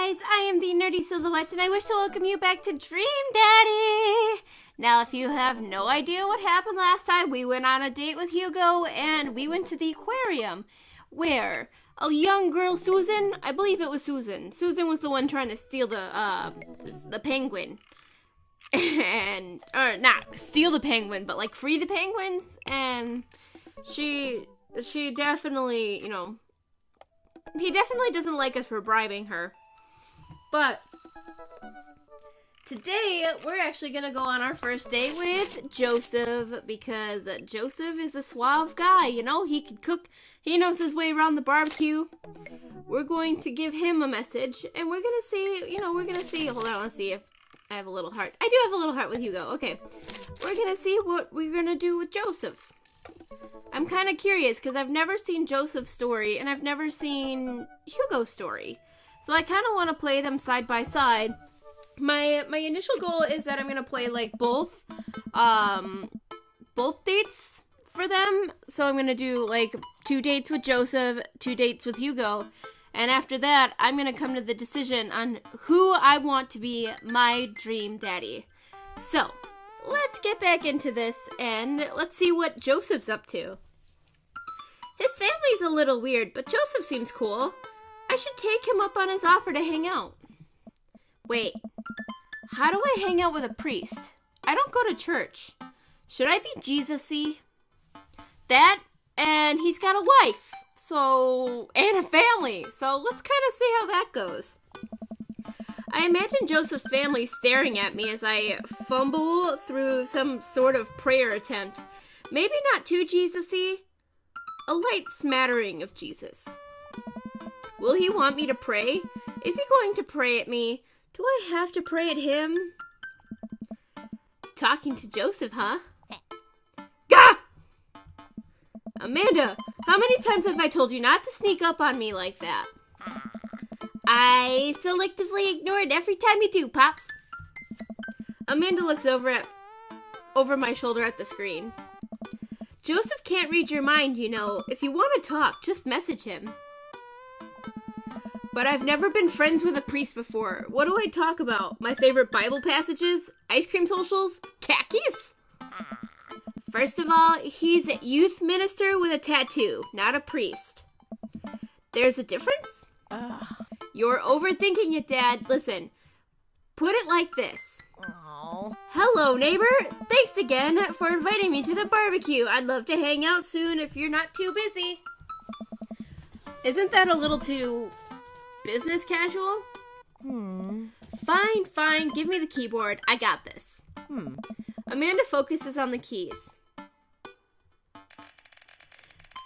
guys, I am the Nerdy Silhouette, and I wish to welcome you back to Dream Daddy! Now, if you have no idea what happened last time, we went on a date with Hugo, and we went to the aquarium, where a young girl, Susan, I believe it was Susan. Susan was the one trying to steal the penguin. Or not steal the penguin, but like free the penguins, and she definitely, he definitely doesn't like us for bribing her. But today, we're actually going to go on our first date with Joseph, because Joseph is a suave guy, he can cook, he knows his way around the barbecue. We're going to give him a message, and we're going to see, hold on, I want to see if I have a little heart. I do have a little heart with Hugo, okay. We're going to see what we're going to do with Joseph. I'm kind of curious, because I've never seen Joseph's story, and I've never seen Hugo's story. So I kind of want to play them side by side. My initial goal is that I'm going to play, like, both dates for them. So I'm going to do, like, 2 dates with Joseph, 2 dates with Hugo. And after that, I'm going to come to the decision on who I want to be my dream daddy. So, let's get back into this, and let's see what Joseph's up to. His family's a little weird, but Joseph seems cool. I should take him up on his offer to hang out. Wait, how do I hang out with a priest? I don't go to church. Should I be Jesus-y? That, and he's got a wife, and a family, so let's kind of see how that goes. I imagine Joseph's family staring at me as I fumble through some sort of prayer attempt. Maybe not too Jesus-y. A light smattering of Jesus. Will he want me to pray? Is he going to pray at me? Do I have to pray at him? Talking to Joseph, huh? Gah! Amanda, how many times have I told you not to sneak up on me like that? I selectively ignore it every time you do, Pops. Amanda looks over my shoulder at the screen. Joseph can't read your mind, If you want to talk, just message him. But I've never been friends with a priest before. What do I talk about? My favorite Bible passages? Ice cream socials? Khakis? First of all, he's a youth minister with a tattoo, not a priest. There's a difference? Ugh. You're overthinking it, Dad. Listen, put it like this. Aww. Hello, neighbor. Thanks again for inviting me to the barbecue. I'd love to hang out soon if you're not too busy. Isn't that a little too business casual? Fine. Give me the keyboard. I got this. Amanda focuses on the keys.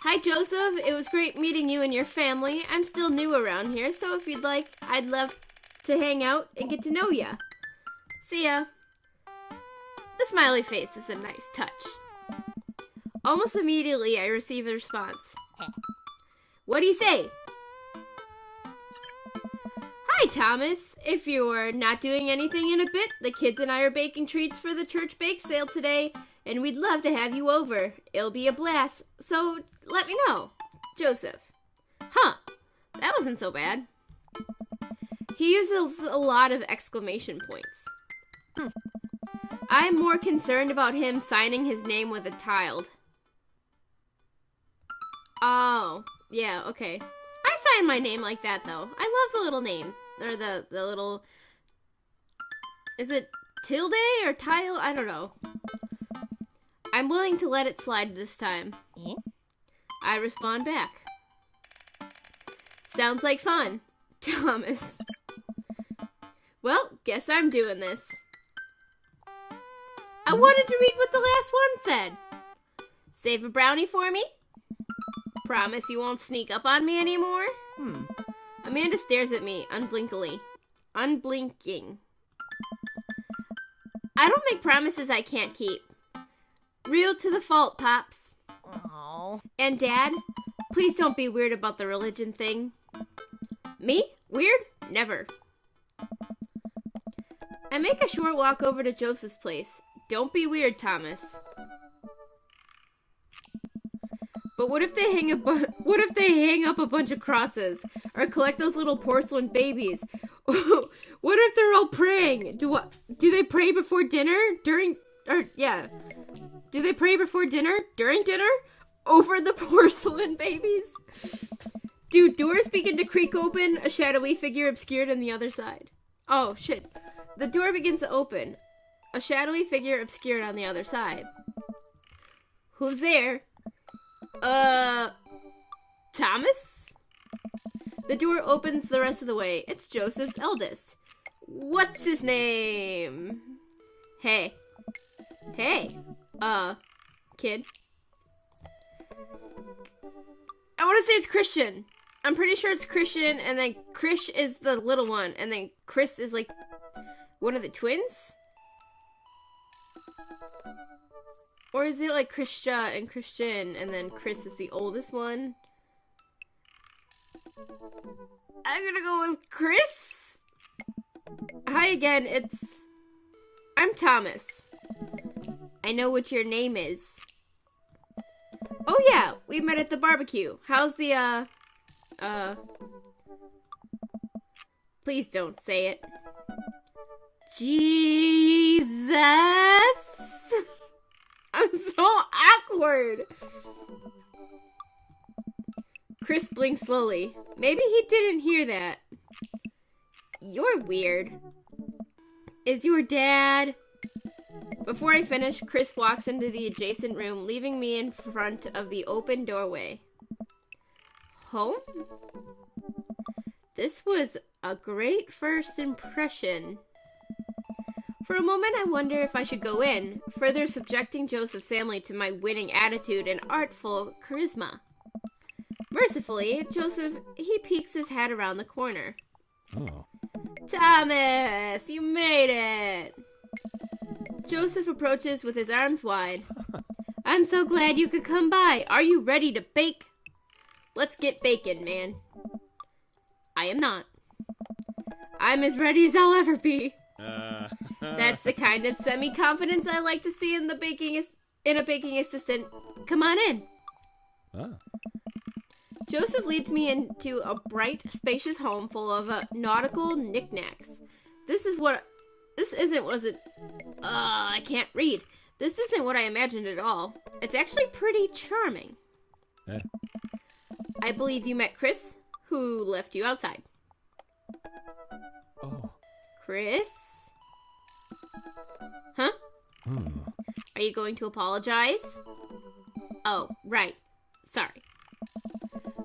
Hi, Joseph. It was great meeting you and your family. I'm still new around here, so if you'd like, I'd love to hang out and get to know ya. See ya. The smiley face is a nice touch. Almost immediately, I receive a response. What do you say? Hi, Thomas. If you're not doing anything in a bit, the kids and I are baking treats for the church bake sale today, and we'd love to have you over. It'll be a blast, so let me know. Joseph. Huh, that wasn't so bad. He uses a lot of exclamation points. I'm more concerned about him signing his name with a tilde. Oh, yeah, okay. I sign my name like that, though. I love the little name. Or the little... Is it tilde or tile? I don't know. I'm willing to let it slide this time. I respond back. Sounds like fun, Thomas. Well, guess I'm doing this. I wanted to read what the last one said. Save a brownie for me? Promise you won't sneak up on me anymore? Amanda stares at me, unblinking. I don't make promises I can't keep. Real to the fault, Pops. Aww. And Dad, please don't be weird about the religion thing. Me? Weird? Never. I make a short walk over to Joseph's place. Don't be weird, Thomas. But what if they hang up a bunch of crosses, or collect those little porcelain babies, What if they're all praying? Do they pray before dinner? Do they pray before dinner? During dinner? Over the porcelain babies? Do doors begin to creak open, a shadowy figure obscured on the other side? Oh, shit. The door begins to open. A shadowy figure obscured on the other side. Who's there? Thomas? The door opens the rest of the way. It's Joseph's eldest. What's his name? Hey. Hey. Kid. I want to say it's Christian. I'm pretty sure it's Christian, and then Krish is the little one, and then Chris is like one of the twins? Or is it like Krisha and Christian, and then Chris is the oldest one? I'm gonna go with Chris. Hi again, I'm Thomas. I know what your name is. Oh yeah, we met at the barbecue. How's the, please don't say it. Jesus! I'm so awkward. Chris blinked slowly. Maybe he didn't hear that. You're weird. Is your dad... Before I finish, Chris walks into the adjacent room, leaving me in front of the open doorway. Home? This was a great first impression. For a moment, I wonder if I should go in, further subjecting Joseph's family to my winning attitude and artful charisma. Mercifully, Joseph, he peeks his head around the corner. Oh. Thomas, you made it! Joseph approaches with his arms wide. I'm so glad you could come by. Are you ready to bake? Let's get baking, man. I am not. I'm as ready as I'll ever be. That's the kind of semi-confidence I like to see in a baking assistant. Come on in. Oh. Joseph leads me into a bright, spacious home full of nautical knickknacks. I can't read. This isn't what I imagined at all. It's actually pretty charming. Yeah. I believe you met Chris, who left you outside. Oh. Chris? Huh? Are you going to apologize? Oh, right. Sorry.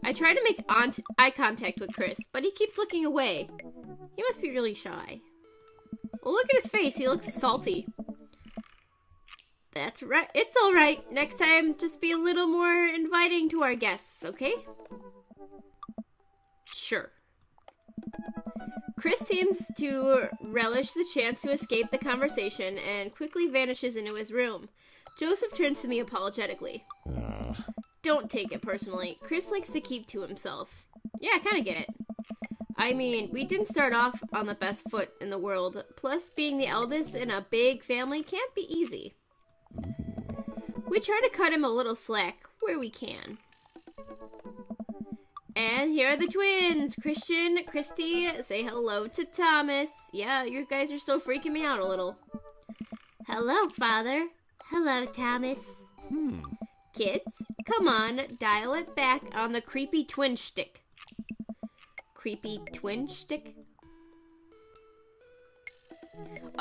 I try to make eye contact with Chris, but he keeps looking away. He must be really shy. Well, look at his face. He looks salty. That's right. It's all right. Next time, just be a little more inviting to our guests, okay? Sure. Chris seems to relish the chance to escape the conversation and quickly vanishes into his room. Joseph turns to me apologetically. Don't take it personally. Chris likes to keep to himself. Yeah, I kind of get it. I mean, we didn't start off on the best foot in the world. Plus, being the eldest in a big family can't be easy. We try to cut him a little slack where we can. And here are the twins, Christian, Christy. Say hello to Thomas. Yeah, you guys are still freaking me out a little. Hello, Father. Hello, Thomas. Kids, come on, dial it back on the creepy twin shtick. Creepy twin shtick?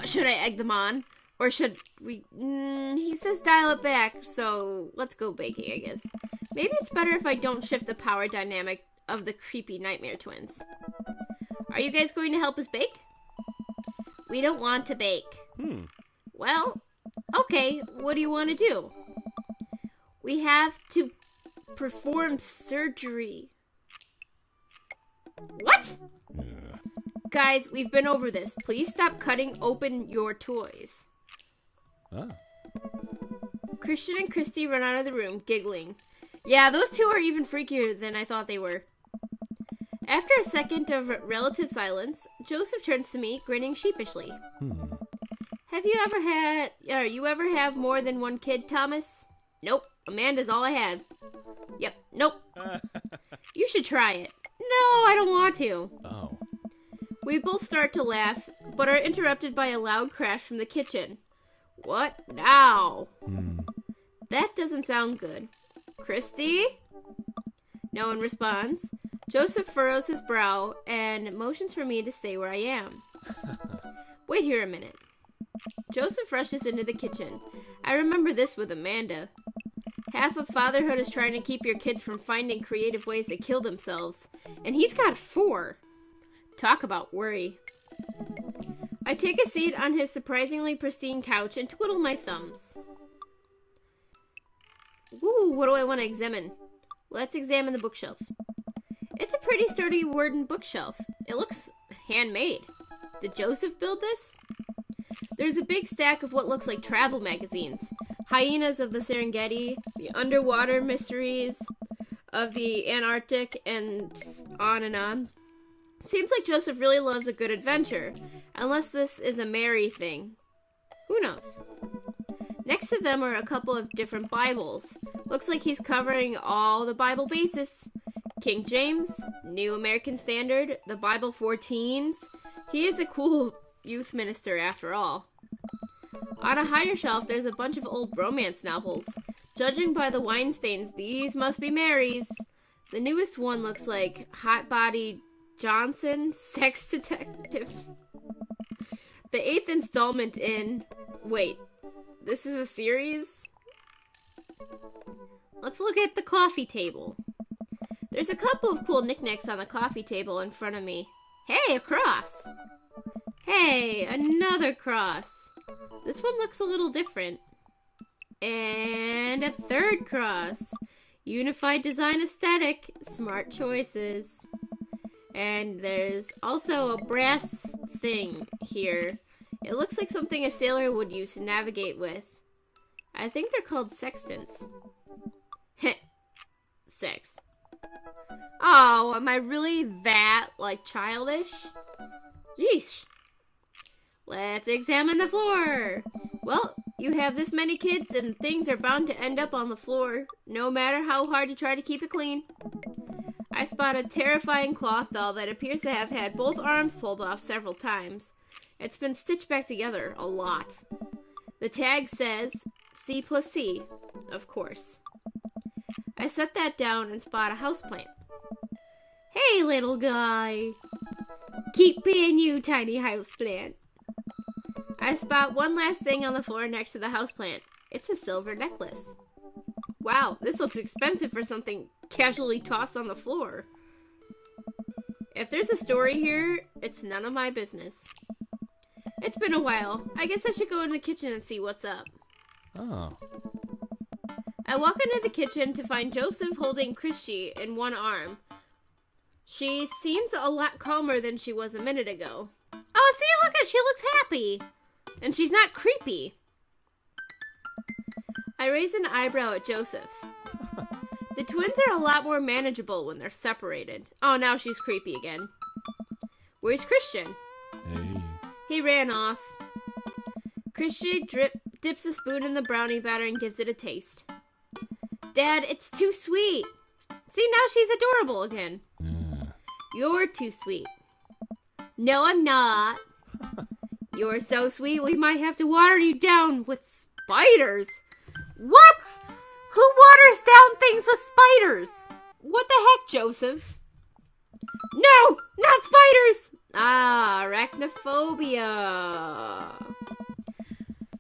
Should I egg them on? Or should we... he says dial it back, so let's go baking, I guess. Maybe it's better if I don't shift the power dynamic of the creepy nightmare twins. Are you guys going to help us bake? We don't want to bake. Well, okay, what do you want to do? We have to perform surgery. What? Guys, we've been over this. Please stop cutting open your toys. Christian and Christy run out of the room, giggling. Yeah, those two are even freakier than I thought they were. After a second of relative silence, Joseph turns to me, grinning sheepishly. Have you ever have more than one kid, Thomas? Nope. Amanda's all I had. Yep. Nope. You should try it. No, I don't want to. Oh. We both start to laugh, but are interrupted by a loud crash from the kitchen. What now? That doesn't sound good. Christy? No one responds. Joseph furrows his brow and motions for me to stay where I am. Wait here a minute. Joseph rushes into the kitchen. I remember this with Amanda. Half of fatherhood is trying to keep your kids from finding creative ways to kill themselves. And he's got 4. Talk about worry. I take a seat on his surprisingly pristine couch and twiddle my thumbs. Ooh, what do I want to examine? Let's examine the bookshelf. It's a pretty sturdy wooden bookshelf. It looks handmade. Did Joseph build this? There's a big stack of what looks like travel magazines. Hyenas of the Serengeti, the underwater mysteries of the Antarctic, and on and on. Seems like Joseph really loves a good adventure, unless this is a Mary thing. Who knows? Next to them are a couple of different Bibles. Looks like he's covering all the Bible bases. King James, New American Standard, the Bible for Teens. He is a cool youth minister after all. On a higher shelf, there's a bunch of old romance novels. Judging by the wine stains, these must be Mary's. The newest one looks like Hot Body Johnson, Sex Detective. The 8th installment in... Wait, this is a series? Let's look at the coffee table. There's a couple of cool knickknacks on the coffee table in front of me. Hey, a cross! Hey, another cross. This one looks a little different. And a third cross. Unified design aesthetic. Smart choices. And there's also a brass thing here. It looks like something a sailor would use to navigate with. I think they're called sextants. Heh. Sex. Oh, am I really that, childish? Yeesh. Let's examine the floor. Well, you have this many kids and things are bound to end up on the floor, no matter how hard you try to keep it clean. I spot a terrifying cloth doll that appears to have had both arms pulled off several times. It's been stitched back together a lot. The tag says C+C, of course. I set that down and spot a houseplant. Hey, little guy. Keep being you, tiny houseplant. I spot one last thing on the floor next to the houseplant. It's a silver necklace. Wow, this looks expensive for something casually tossed on the floor. If there's a story here, it's none of my business. It's been a while. I guess I should go in the kitchen and see what's up. Oh. I walk into the kitchen to find Joseph holding Christy in one arm. She seems a lot calmer than she was a minute ago. Oh, see, she looks happy. And she's not creepy. I raise an eyebrow at Joseph. The twins are a lot more manageable when they're separated. Oh, now she's creepy again. Where's Christian? Hey. He ran off. Christian dips a spoon in the brownie batter and gives it a taste. Dad, it's too sweet. See, now she's adorable again. You're too sweet. No, I'm not. You're so sweet, we might have to water you down with spiders. What? Who waters down things with spiders? What the heck, Joseph? No, not spiders. Ah, arachnophobia.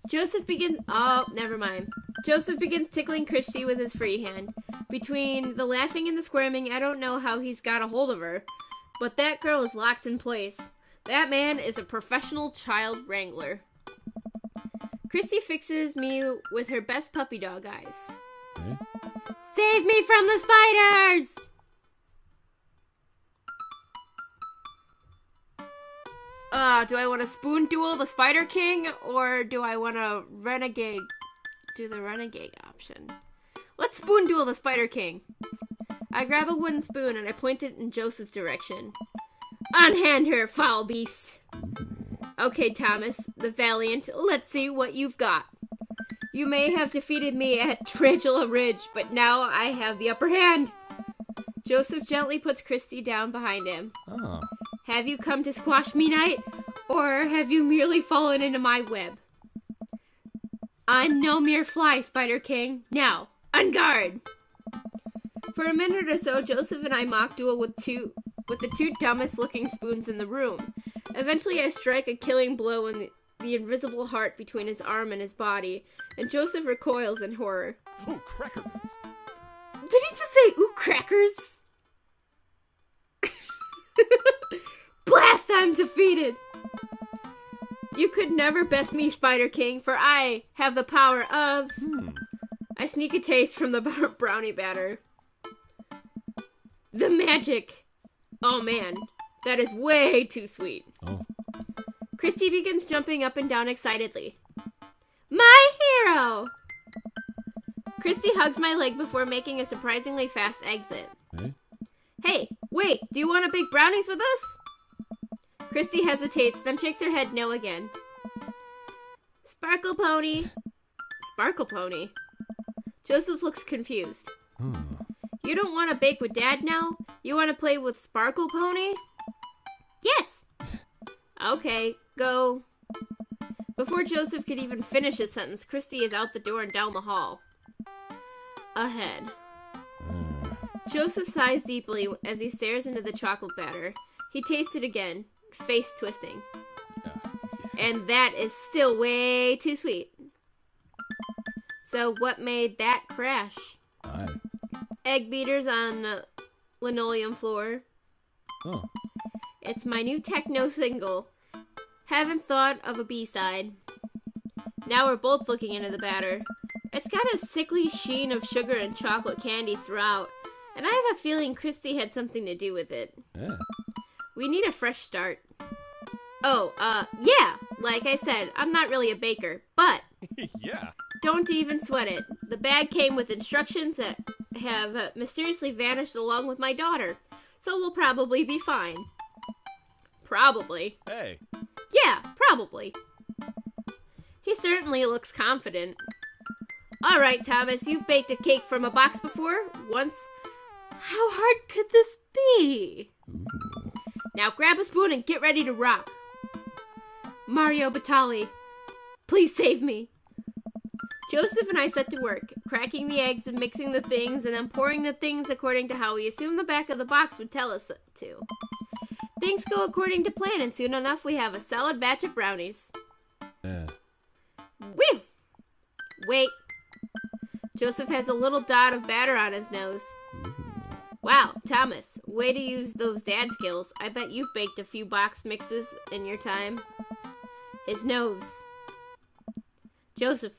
Joseph begins... Oh, never mind. Joseph begins tickling Christy with his free hand. Between the laughing and the squirming, I don't know how he's got a hold of her. But that girl is locked in place. That man is a professional child wrangler. Christy fixes me with her best puppy dog eyes. Hey. Save me from the spiders! Do I want to spoon duel the Spider King, or do I want to do the renegade option? Let's spoon duel the Spider King. I grab a wooden spoon and I point it in Joseph's direction. Unhand her, foul beast. Okay, Thomas, the Valiant, let's see what you've got. You may have defeated me at Tarantula Ridge, but now I have the upper hand. Joseph gently puts Christy down behind him. Oh. Have you come to squash me, knight? Or have you merely fallen into my web? I'm no mere fly, Spider King. Now, on guard! For a minute or so, Joseph and I mock duel with the two dumbest looking spoons in the room. Eventually I strike a killing blow in the invisible heart between his arm and his body, and Joseph recoils in horror. Ooh, cracker bits. Did he just say, ooh, crackers? Blast, I'm defeated! You could never best me, Spider King, for I have the power of... I sneak a taste from the brownie batter. The magic. Oh man, that is way too sweet. Oh. Christy begins jumping up and down excitedly. My hero! Christy hugs my leg before making a surprisingly fast exit. Eh? Hey, wait, do you want to bake brownies with us? Christy hesitates, then shakes her head no again. Sparkle Pony. Sparkle Pony? Joseph looks confused. You don't want to bake with Dad now? You want to play with Sparkle Pony? Yes! Okay, go. Before Joseph could even finish his sentence, Christy is out the door and down the hall. Ahead. Joseph sighs deeply as he stares into the chocolate batter. He tastes it again, face twisting. And that is still way too sweet. So what made that crash? Aye. Egg beaters on linoleum floor. Oh. It's my new techno single. Haven't thought of a B-side. Now we're both looking into the batter. It's got a sickly sheen of sugar and chocolate candy throughout, and I have a feeling Christy had something to do with it. Yeah. We need a fresh start. Oh, yeah, like I said, I'm not really a baker, but Yeah. don't even sweat it. The bag came with instructions that have mysteriously vanished along with my daughter, so we'll probably be fine. Probably. Hey. Yeah, probably. He certainly looks confident. All right, Thomas, you've baked a cake from a box before? Once. How hard could this be? Now grab a spoon and get ready to rock. Mario Batali, please save me. Joseph and I set to work, cracking the eggs and mixing the things and then pouring the things according to how we assumed the back of the box would tell us to. Things go according to plan, and soon enough we have a solid batch of brownies. Yeah. Whew! Wait. Joseph has a little dot of batter on his nose. Wow, Thomas, way to use those dad skills. I bet you've baked a few box mixes in your time. His nose. Joseph.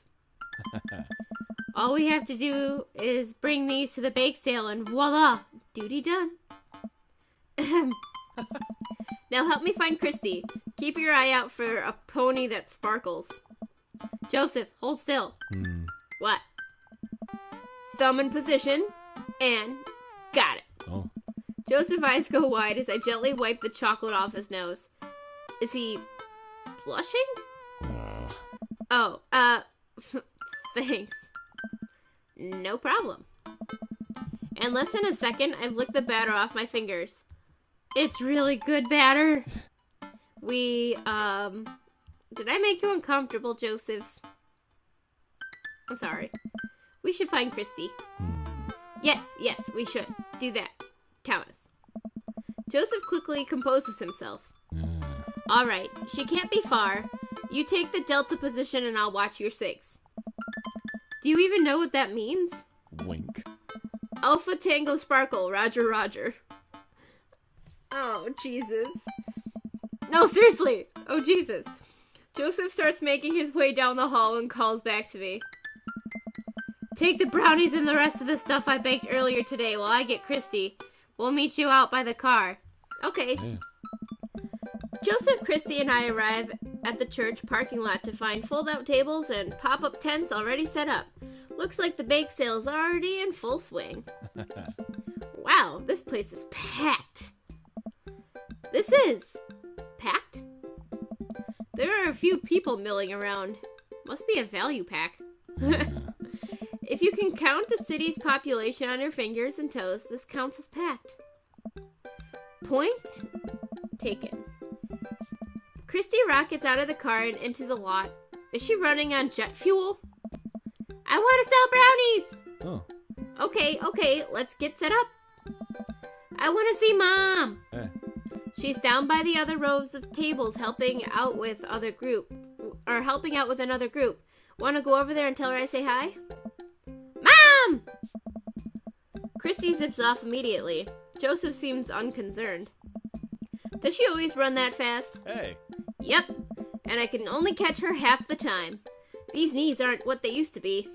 All we have to do is bring these to the bake sale and voila, duty done. Now help me find Christy. Keep your eye out for a pony that sparkles. Joseph, hold still. What? Thumb in position, and got it. Oh. Joseph's eyes go wide as I gently wipe the chocolate off his nose. Is he blushing? Oh, thanks. No problem. In less than a second, I've licked the batter off my fingers. It's really good batter. Did I make you uncomfortable, Joseph? I'm sorry. We should find Christy. Yes, we should. Do that. Thomas. Joseph quickly composes himself. Alright, she can't be far. You take the delta position and I'll watch your six. Do you even know what that means? Wink. Alpha Tango Sparkle, Roger Roger. Oh, Jesus. No, seriously. Oh, Jesus. Joseph starts making his way down the hall and calls back to me. Take the brownies and the rest of the stuff I baked earlier today while I get Christy. We'll meet you out by the car. Okay. Yeah. Joseph, Christy, and I arrive at the church parking lot to find fold-out tables and pop-up tents already set up. Looks like the bake sale is already in full swing. Wow, this place is packed. This is packed? There are a few people milling around. Must be a value pack. If you can count the city's population on your fingers and toes, this counts as packed. Point taken. Christy rockets out of the car and into the lot. Is she running on jet fuel? I want to sell brownies! Oh. Okay, let's get set up. I want to see Mom! She's down by the other rows of tables helping out with another group. Want to go over there and tell her I say hi? Mom! Christy zips off immediately. Joseph seems unconcerned. Does she always run that fast? Hey. Yep, and I can only catch her half the time. These knees aren't what they used to be.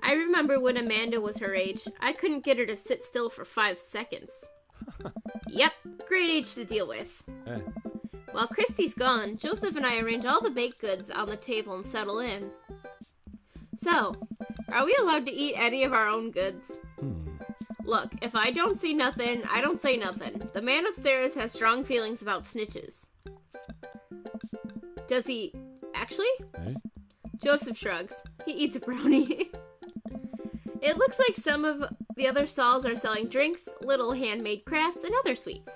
I remember when Amanda was her age, I couldn't get her to sit still for 5 seconds. Yep, great age to deal with. While Christy's gone, Joseph and I arrange all the baked goods on the table and settle in. So, are we allowed to eat any of our own goods? Look, if I don't see nothing, I don't say nothing. The man upstairs has strong feelings about snitches. Does he actually? Joseph shrugs. He eats a brownie. It looks like some of the other stalls are selling drinks, little handmade crafts, and other sweets.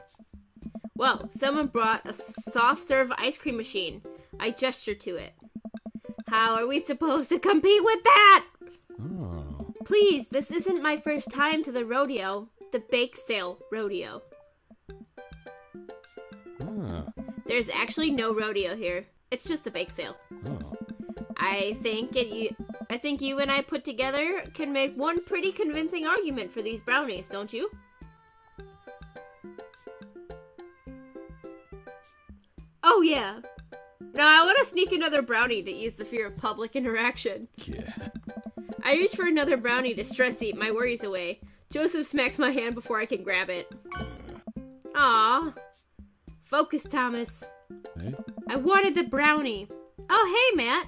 Whoa, someone brought a soft serve ice cream machine. I gesture to it. How are we supposed to compete with that? Oh. Please, this isn't my first time to the rodeo. The bake sale rodeo. There's actually no rodeo here. It's just a bake sale. Oh. I think you and I put together can make one pretty convincing argument for these brownies, don't you? Oh yeah. Now I want to sneak another brownie to ease the fear of public interaction. Yeah. I reach for another brownie to stress eat my worries away. Joseph smacks my hand before I can grab it. Aww. Focus, Thomas. Hey? I wanted the brownie. Oh, hey, Matt.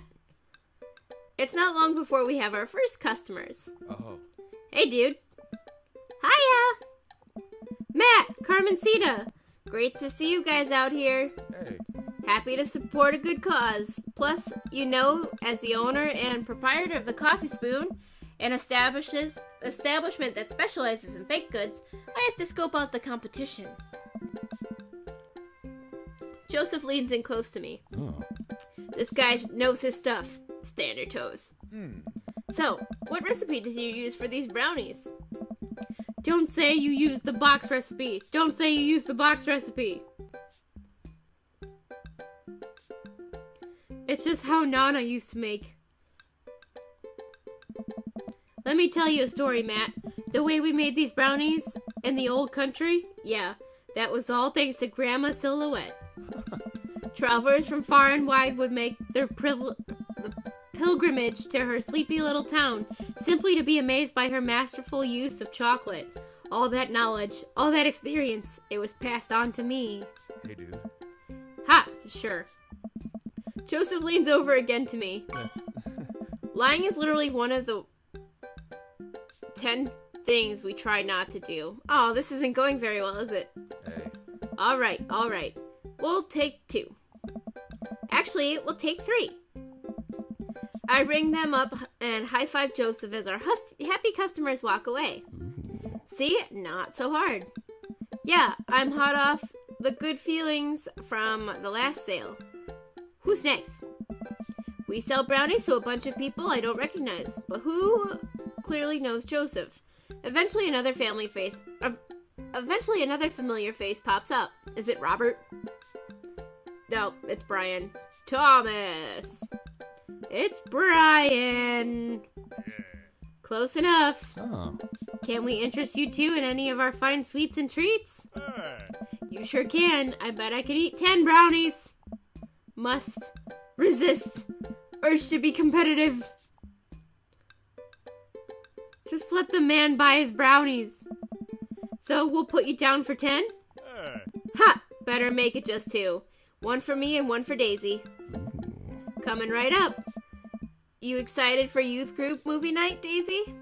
It's not long before we have our first customers. Oh. Hey, dude. Hiya. Matt, Carmencita. Great to see you guys out here. Hey. Happy to support a good cause. Plus, you know, as the owner and proprietor of the Coffee Spoon, an establishment that specializes in baked goods, I have to scope out the competition. Joseph leans in close to me. Oh. This guy knows his stuff. Standard toes. So, what recipe did you use for these brownies? Don't say you used the box recipe. Don't say you used the box recipe. It's just how Nana used to make. Let me tell you a story, Matt. The way we made these brownies in the old country, yeah, that was all thanks to Grandma Silhouette. Travelers from far and wide would make their pilgrimage to her sleepy little town simply to be amazed by her masterful use of chocolate. All that knowledge, all that experience, it was passed on to me. Hey, dude. Ha, sure. Joseph leans over again to me. Lying is literally one of the 10 things we try not to do. Oh, this isn't going very well, is it? Hey. All right. We'll take 2. Actually, we'll take 3. I ring them up and high-five Joseph as our happy customers walk away. See? Not so hard. Yeah, I'm hot off the good feelings from the last sale. Who's next? We sell brownies to a bunch of people I don't recognize, but who clearly knows Joseph. Eventually another familiar face pops up. Is it Robert? No, it's Brian. Thomas! It's Brian! Close enough. Oh. Can we interest you two in any of our fine sweets and treats? You sure can. I bet I could eat 10 brownies. Must resist urge to be competitive. Just let the man buy his brownies. So we'll put you down for 10? Ha! Better make it just 2. 1 for me and 1 for Daisy. Coming right up. You excited for youth group movie night, Daisy?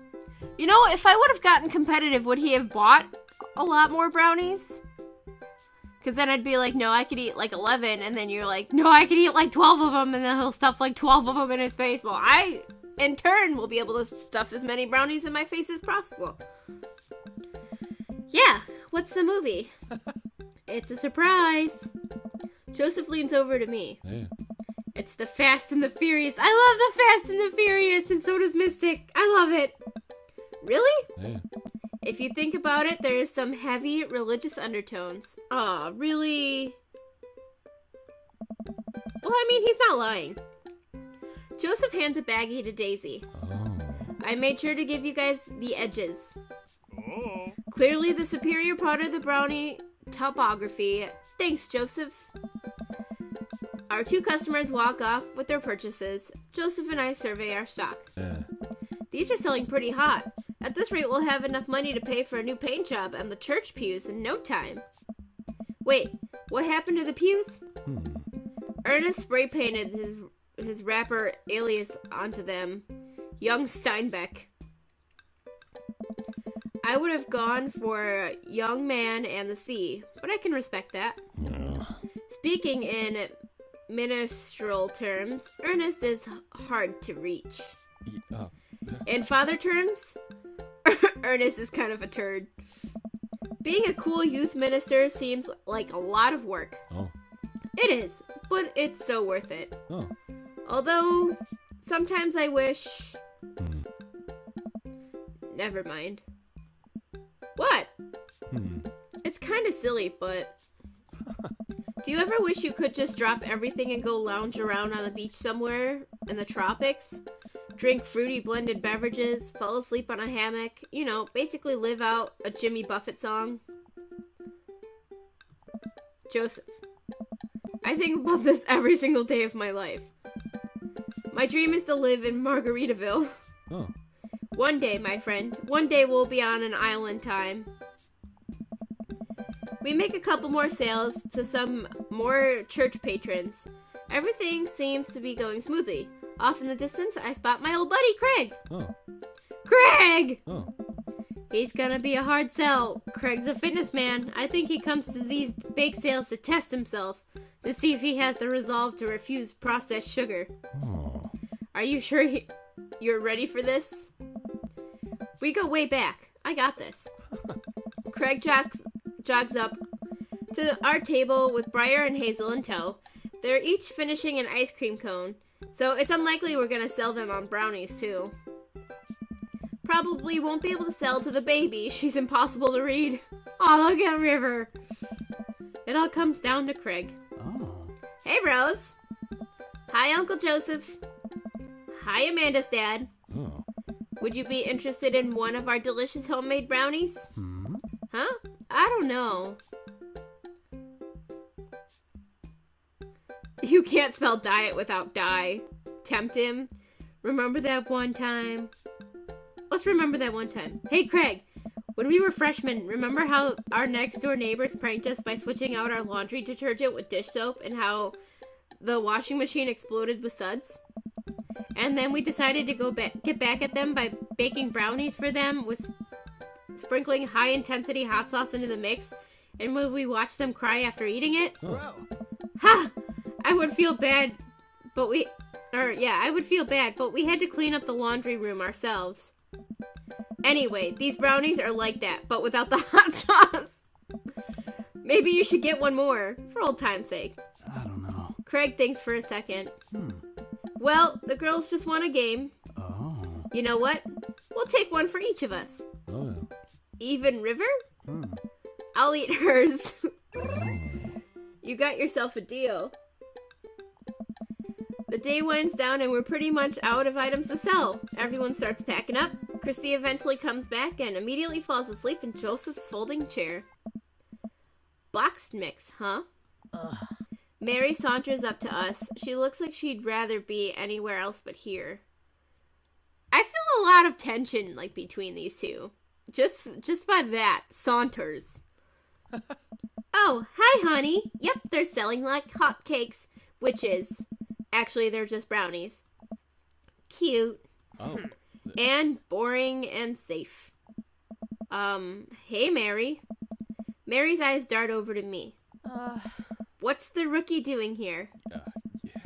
You know, if I would have gotten competitive, would he have bought a lot more brownies? Because then I'd be like, no, I could eat like 11, and then you're like, no, I could eat like 12 of them, and then he'll stuff like 12 of them in his face. Well, I, in turn, will be able to stuff as many brownies in my face as possible. Yeah, what's the movie? It's a surprise. Joseph leans over to me. Yeah. It's the Fast and the Furious. I love the Fast and the Furious, and so does Mystic. I love it. Really? Yeah. If you think about it, there is some heavy religious undertones. Aw, really? Well, I mean, he's not lying. Joseph hands a baggie to Daisy. Oh. I made sure to give you guys the edges. Oh. Clearly the superior part of the brownie topography. Thanks, Joseph. Our two customers walk off with their purchases. Joseph and I survey our stock. Yeah. These are selling pretty hot. At this rate, we'll have enough money to pay for a new paint job and the church pews in no time. Wait, what happened to the pews? Ernest spray painted his rapper alias onto them. Young Steinbeck. I would have gone for Young Man and the Sea, but I can respect that. Speaking in ministerial terms, Ernest is hard to reach. In father terms, Ernest is kind of a turd. Being a cool youth minister seems like a lot of work. Oh. It is, but it's so worth it. Oh. Although, sometimes I wish... Never mind. What? It's kind of silly, but... Do you ever wish you could just drop everything and go lounge around on the beach somewhere in the tropics? Drink fruity blended beverages, fall asleep on a hammock, you know, basically live out a Jimmy Buffett song? Joseph. I think about this every single day of my life. My dream is to live in Margaritaville. Oh. One day, my friend. One day we'll be on an island time. We make a couple more sales to some more church patrons. Everything seems to be going smoothly. Off in the distance, I spot my old buddy, Craig. Oh. Craig! Oh. He's gonna be a hard sell. Craig's a fitness man. I think he comes to these bake sales to test himself, to see if he has the resolve to refuse processed sugar. Oh. Are you sure you're ready for this? We go way back. I got this. Craig jogs up to our table with Briar and Hazel in tow. They're each finishing an ice cream cone, so it's unlikely we're gonna sell them on brownies too. Probably won't be able to sell to the baby. She's impossible to read. Oh, look at River. It all comes down to Craig. Oh. Hey, bros. Hi, Uncle Joseph. Hi, Amanda's dad. Oh. Would you be interested in one of our delicious homemade brownies? Huh? I don't know. You can't spell diet without die. Tempt him. Remember that one time? Let's remember that one time. Hey, Craig. When we were freshmen, remember how our next door neighbors pranked us by switching out our laundry detergent with dish soap and how the washing machine exploded with suds? And then we decided to get back at them by baking brownies for them with sprinkling high-intensity hot sauce into the mix. And when we watched them cry after eating it, ha! I would feel bad, but we had to clean up the laundry room ourselves. Anyway, these brownies are like that, but without the hot sauce. Maybe you should get one more, for old time's sake. I don't know. Craig thinks for a second. Well, the girls just want a game. Oh. You know what? We'll take one for each of us. Oh. Even River? I'll eat hers. Oh. You got yourself a deal. The day winds down and we're pretty much out of items to sell. Everyone starts packing up. Christy eventually comes back and immediately falls asleep in Joseph's folding chair. Boxed mix, huh? Mary saunters up to us. She looks like she'd rather be anywhere else but here. I feel a lot of tension, like, between these two. Just by that. Saunters. Oh, hi, honey. Yep, they're selling like hotcakes. Which is... Actually, they're just brownies. Cute. Oh. And boring and safe. Hey, Mary. Mary's eyes dart over to me. What's the rookie doing here? Yeah.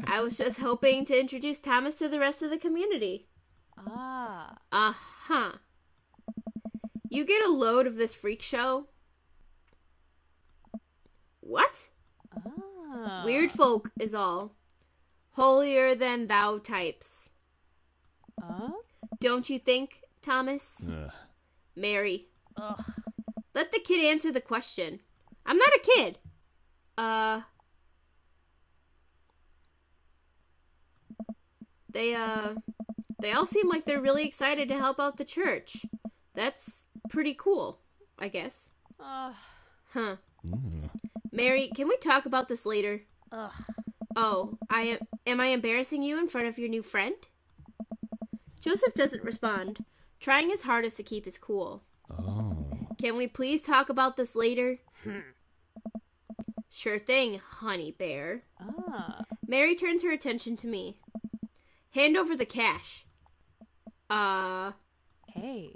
I was just hoping to introduce Thomas to the rest of the community. Uh-huh. You get a load of this freak show? What? Weird folk is all. Holier than thou types. Don't you think, Thomas? Mary. Ugh. Let the kid answer the question. I'm not a kid. They all seem like they're really excited to help out the church. That's pretty cool, I guess. Huh. Mary, can we talk about this later? Oh, am I embarrassing you in front of your new friend? Joseph doesn't respond, trying his hardest to keep his cool. Can we please talk about this later? Sure thing, honey bear. Mary turns her attention to me. Hand over the cash. Hey.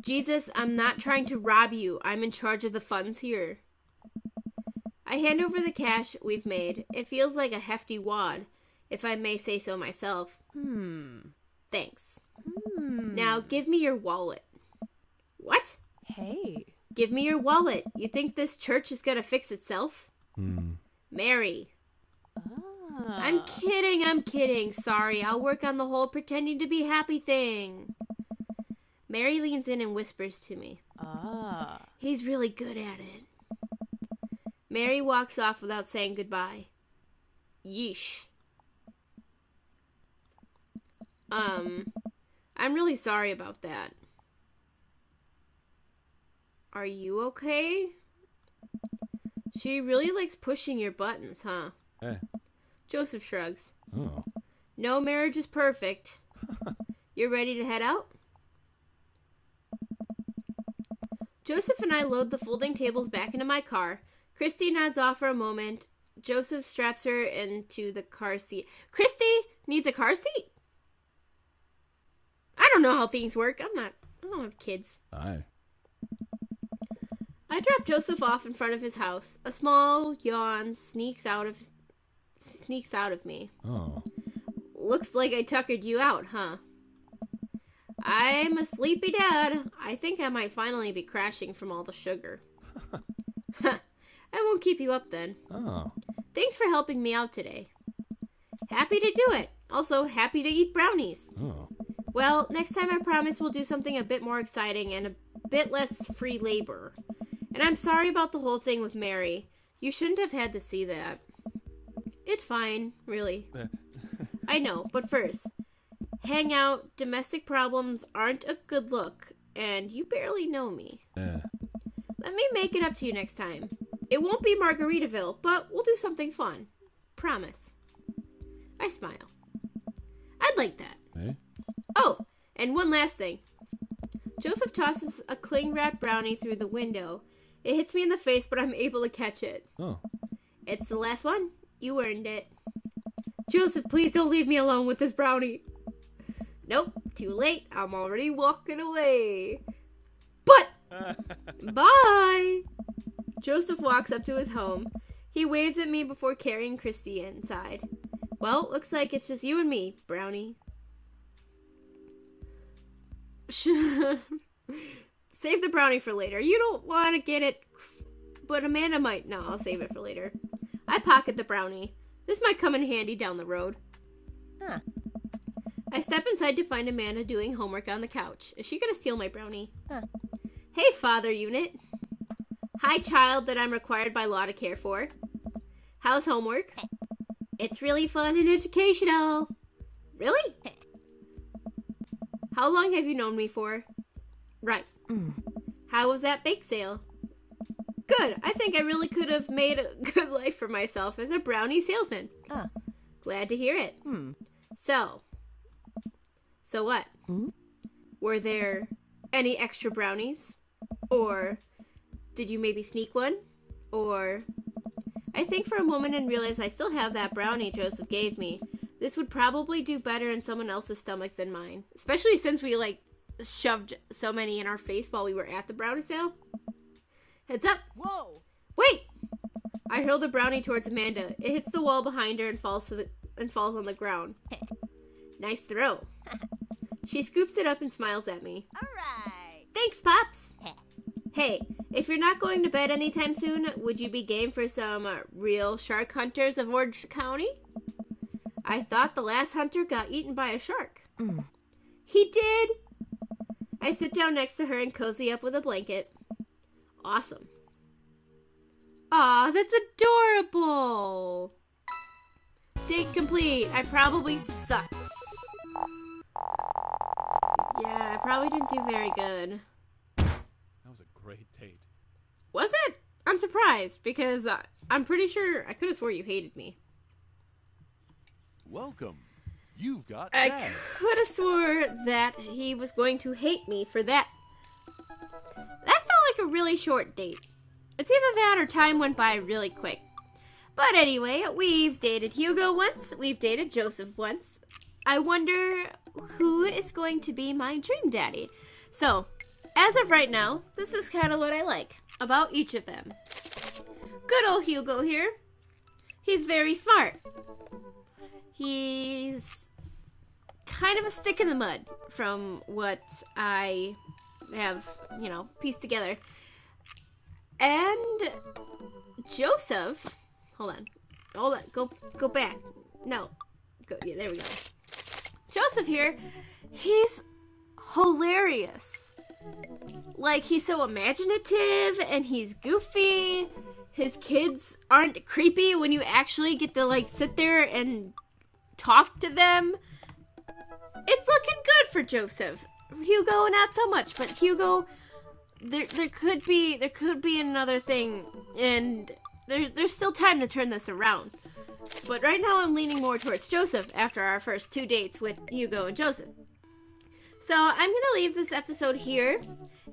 Jesus, I'm not trying to rob you. I'm in charge of the funds here. I hand over the cash we've made. It feels like a hefty wad, if I may say so myself. Thanks. Now give me your wallet. What? Hey. Give me your wallet. You think this church is gonna fix itself? Mary. I'm kidding. Sorry, I'll work on the whole pretending to be happy thing. Mary leans in and whispers to me. He's really good at it. Mary walks off without saying goodbye. Yeesh. I'm really sorry about that. Are you okay? She really likes pushing your buttons, huh? Joseph shrugs. No marriage is perfect. You're ready to head out? Joseph and I load the folding tables back into my car. Christy nods off for a moment. Joseph straps her into the car seat. Christy needs a car seat? I don't know how things work. I don't have kids. Aye. I drop Joseph off in front of his house. A small yawn sneaks out of me. Looks like I tuckered you out, huh? I'm a sleepy dad. I think I might finally be crashing from all the sugar. I won't keep you up then. Thanks for helping me out today. Happy to do it. Also happy to eat brownies. Well, next time I promise we'll do something a bit more exciting and a bit less free labor. And I'm sorry about the whole thing with Mary. You shouldn't have had to see that. It's fine, really. I know, but first, hang out, domestic problems aren't a good look, and you barely know me. Let me make it up to you next time. It won't be Margaritaville, but we'll do something fun. Promise. I smile. I'd like that. Oh, and one last thing. Joseph tosses a cling-wrapped brownie through the window. It hits me in the face, but I'm able to catch it. It's the last one. You earned it. Joseph, please don't leave me alone with this brownie. Nope, too late. I'm already walking away. But, bye. Joseph walks up to his home. He waves at me before carrying Christy inside. Well, looks like it's just you and me, Brownie. Save the brownie for later. You don't want to get it, but Amanda might. No, I'll save it for later. I pocket the brownie. This might come in handy down the road. I step inside to find Amanda doing homework on the couch. Is she going to steal my brownie? Hey, father unit. Hi, child that I'm required by law to care for. How's homework? It's really fun and educational. Really? How long have you known me for? Right. How was that bake sale? Good. I think I really could have made a good life for myself as a brownie salesman. Glad to hear it. So what? Were there any extra brownies? Or did you maybe sneak one? Or... I think for a moment and realize I still have that brownie Joseph gave me. This would probably do better in someone else's stomach than mine. Especially since we, shoved so many in our face while we were at the brownie sale. Heads up. Whoa. Wait. I hurl the brownie towards Amanda. It hits the wall behind her and falls on the ground. Nice throw. She scoops it up and smiles at me. All right. Thanks, Pops. Hey, If you're not going to bed anytime soon, would you be game for some real shark hunters of Orange County? I thought the last hunter got eaten by a shark. He did. I sit down next to her and cozy up with a blanket. Awesome. Aw, that's adorable. Date complete. I probably sucked. Yeah, I probably didn't do very good. That was a great date. Was it? I'm surprised because I'm pretty sure I could have swore you hated me. Welcome. You've got I bags. could have swore that he was going to hate me for that. That felt like a really short date. It's either that or time went by really quick. But anyway, we've dated Hugo once. We've dated Joseph once. I wonder who is going to be my dream daddy. So, as of right now, this is kind of what I like about each of them. Good old Hugo here. He's very smart. He's kind of a stick in the mud from what I have, pieced together. And Joseph, hold on, go back. No, yeah, there we go. Joseph here, he's hilarious. Like, he's so imaginative and he's goofy. His kids aren't creepy when you actually get to, sit there and talk to them. It's looking good for Joseph. Hugo, not so much, but Hugo, there could be another thing, and there's still time to turn this around. But right now I'm leaning more towards Joseph after our first 2 dates with Hugo and Joseph. So I'm going to leave this episode here.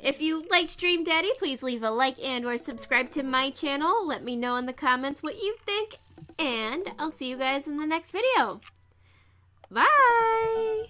If you liked Dream Daddy, please leave a like and or subscribe to my channel. Let me know in the comments what you think, and I'll see you guys in the next video. Bye!